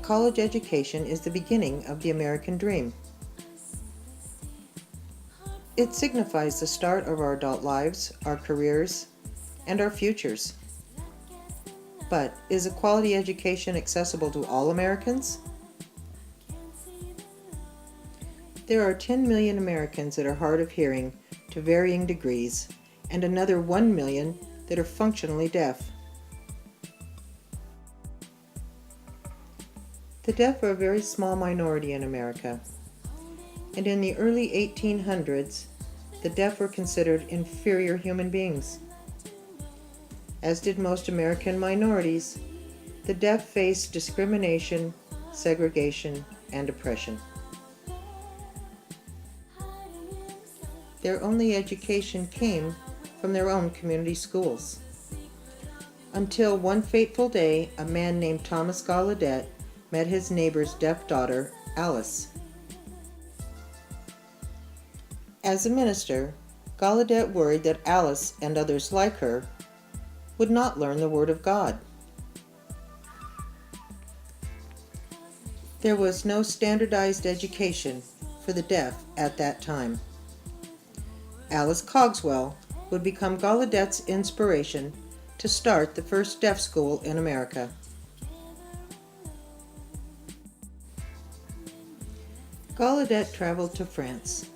college education is the beginning of the American dream. It signifies the start of our adult lives, our careers, and our futures. But is a quality education accessible to all Americans? There are 10 million Americans that are hard of hearing to varying degrees, and another 1 million that are functionally deaf. The deaf are a very small minority in America, and in the early 1800s, the deaf were considered inferior human beings. As did most American minorities, the deaf faced discrimination, segregation, and oppression. Their only education came from their own community schools. Until one fateful day, a man named Thomas Gallaudet met his neighbor's deaf daughter, Alice. As a minister, Gallaudet worried that Alice and others like her would not learn the Word of God. There was no standardized education for the deaf at that time. Alice Cogswell would become Gallaudet's inspiration to start the first deaf school in America. Gallaudet traveled to France,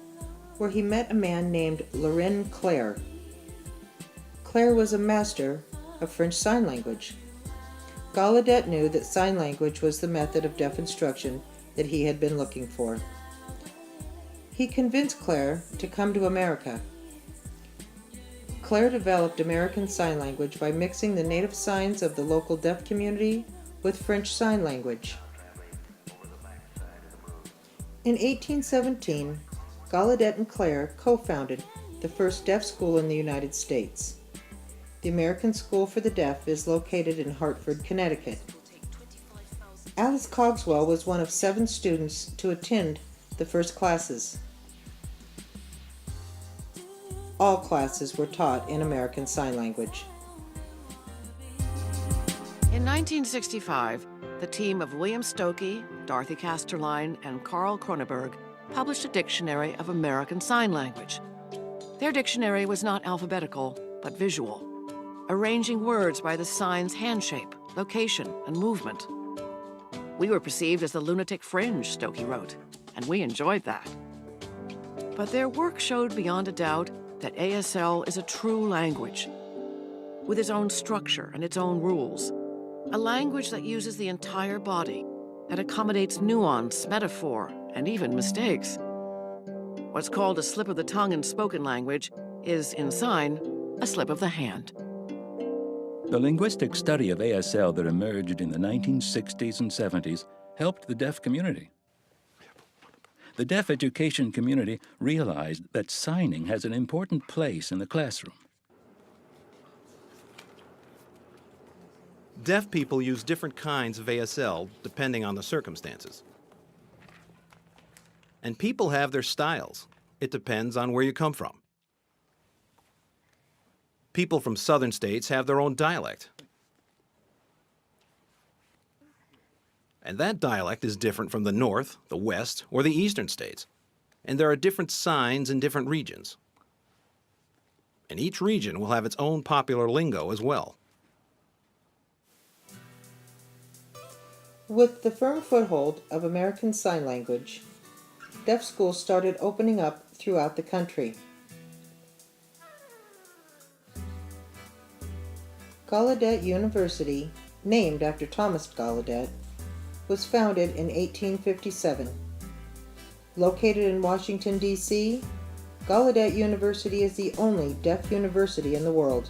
where he met a man named Laurent Clerc. Clerc was a master of French Sign Language. Gallaudet knew that sign language was the method of deaf instruction that he had been looking for. He convinced Clerc to come to America. Clerc developed American Sign Language by mixing the native signs of the local deaf community with French Sign Language. In 1817, Gallaudet and Clerc co-founded the first deaf school in the United States. The American School for the Deaf is located in Hartford, Connecticut. Alice Cogswell was one of 7 students to attend the first classes. All classes were taught in American Sign Language. In 1965, the team of William Stokoe, Dorothy Casterline, and Carl Kroneberg published a dictionary of American Sign Language. Their dictionary was not alphabetical, but visual, arranging words by the sign's hand shape, location, and movement. We were perceived as the lunatic fringe, Stokoe wrote, and we enjoyed that. But their work showed beyond a doubt that ASL is a true language, with its own structure and its own rules. A language that uses the entire body, that accommodates nuance, metaphor, and even mistakes. What's called a slip of the tongue in spoken language is, in sign, a slip of the hand. The linguistic study of ASL that emerged in the 1960s and 70s helped the deaf community. The deaf education community realized that signing has an important place in the classroom. Deaf people use different kinds of ASL depending on the circumstances. And people have their styles. It depends on where you come from. People from southern states have their own dialect. And that dialect is different from the north, the west, or the eastern states. And there are different signs in different regions. And each region will have its own popular lingo as well. With the firm foothold of American Sign Language, deaf schools started opening up throughout the country. Gallaudet University, named after Thomas Gallaudet, was founded in 1857. Located in Washington, D.C., Gallaudet University is the only deaf university in the world.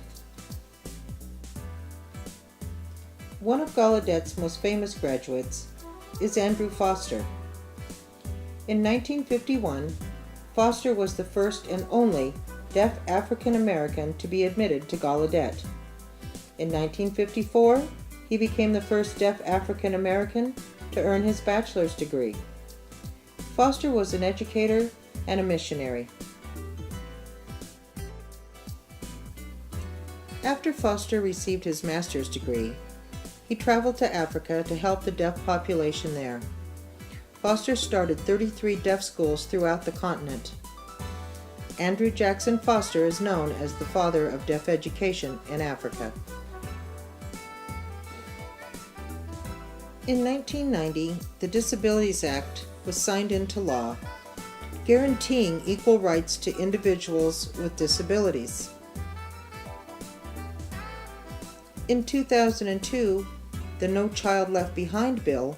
One of Gallaudet's most famous graduates is Andrew Foster. In 1951, Foster was the first and only deaf African American to be admitted to Gallaudet. In 1954, he became the first deaf African American to earn his bachelor's degree. Foster was an educator and a missionary. After Foster received his master's degree, he traveled to Africa to help the deaf population there. Foster started 33 deaf schools throughout the continent. Andrew Jackson Foster is known as the father of deaf education in Africa. In 1990, the Disabilities Act was signed into law, guaranteeing equal rights to individuals with disabilities. In 2002, the No Child Left Behind bill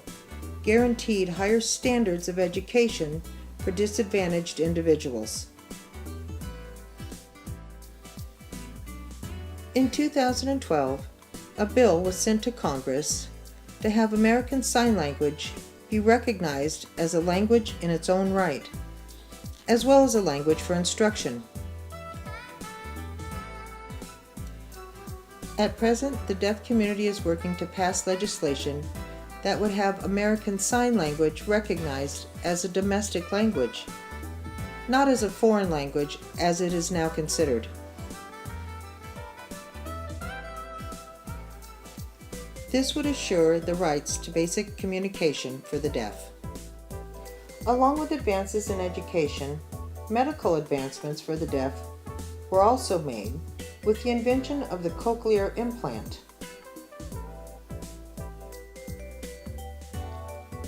guaranteed higher standards of education for disadvantaged individuals. In 2012, a bill was sent to Congress to have American Sign Language be recognized as a language in its own right, as well as a language for instruction. At present, the deaf community is working to pass legislation that would have American Sign Language recognized as a domestic language, not as a foreign language as it is now considered. This would assure the rights to basic communication for the deaf. Along with advances in education, medical advancements for the deaf were also made with the invention of the cochlear implant.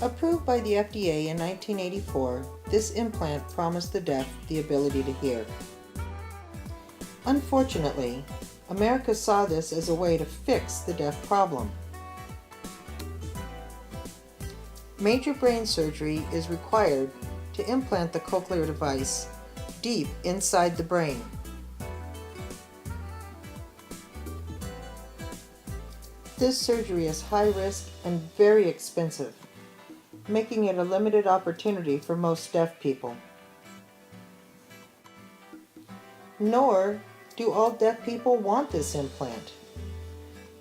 Approved by the FDA in 1984, this implant promised the deaf the ability to hear. Unfortunately, America saw this as a way to fix the deaf problem. Major brain surgery is required to implant the cochlear device deep inside the brain. This surgery is high risk and very expensive, making it a limited opportunity for most deaf people. Nor do all deaf people want this implant.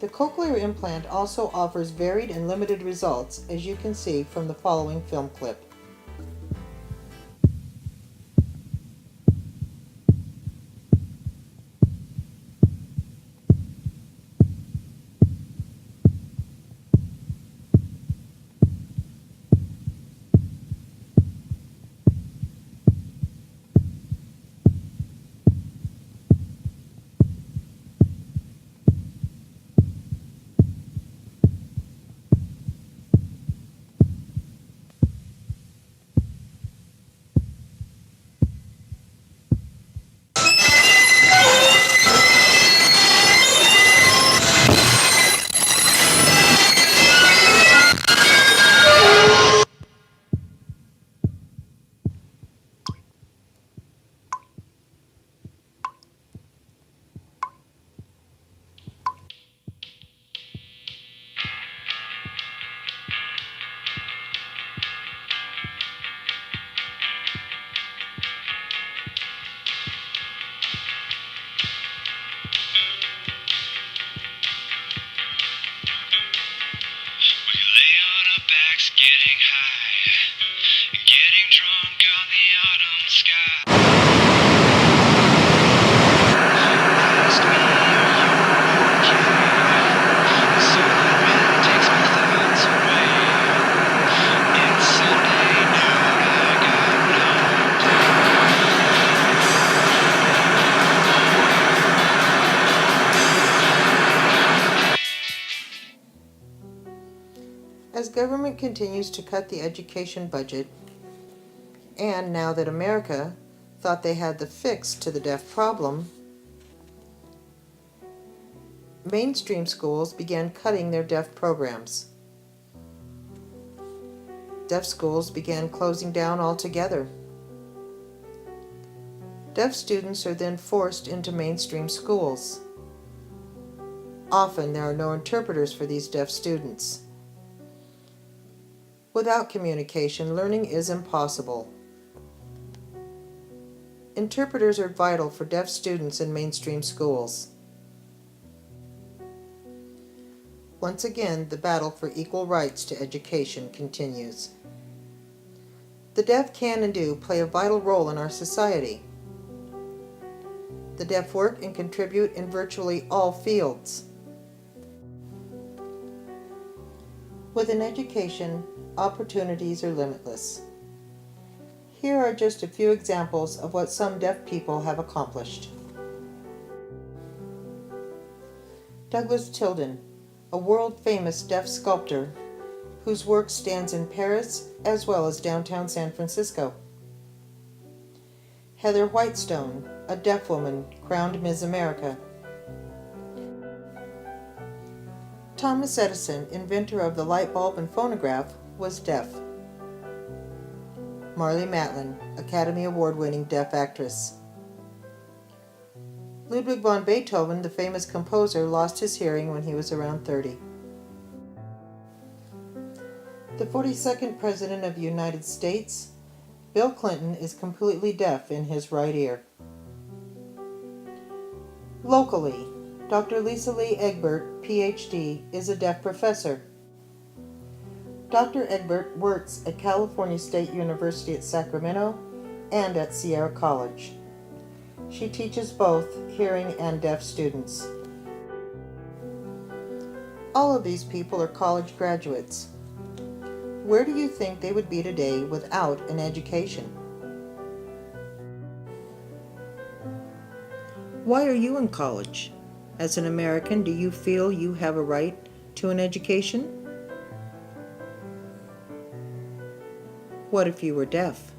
The cochlear implant also offers varied and limited results, as you can see from the following film clip. Getting high, getting drunk on the autumn sky. Ask me, are you okay? So that man takes my thoughts away. It's Sunday noon, I got no As government continues to cut the education budget, and now that America thought they had the fix to the deaf problem, mainstream schools began cutting their deaf programs. Deaf schools began closing down altogether. Deaf students are then forced into mainstream schools. Often there are no interpreters for these deaf students. Without communication, learning is impossible. Interpreters are vital for deaf students in mainstream schools. Once again, the battle for equal rights to education continues. The deaf can and do play a vital role in our society. The deaf work and contribute in virtually all fields. With an education, opportunities are limitless. Here are just a few examples of what some deaf people have accomplished. Douglas Tilden, a world-famous deaf sculptor whose work stands in Paris as well as downtown San Francisco. Heather Whitestone, a deaf woman crowned Ms. America. Thomas Edison, inventor of the light bulb and phonograph, was deaf. Marlee Matlin, Academy Award-winning deaf actress. Ludwig van Beethoven, the famous composer, lost his hearing when he was around 30. The 42nd President of the United States, Bill Clinton, is completely deaf in his right ear. Locally, Dr. Lisa Lee Egbert, Ph.D., is a deaf professor. Dr. Egbert works at California State University at Sacramento and at Sierra College. She teaches both hearing and deaf students. All of these people are college graduates. Where do you think they would be today without an education? Why are you in college? As an American, do you feel you have a right to an education? What if you were deaf?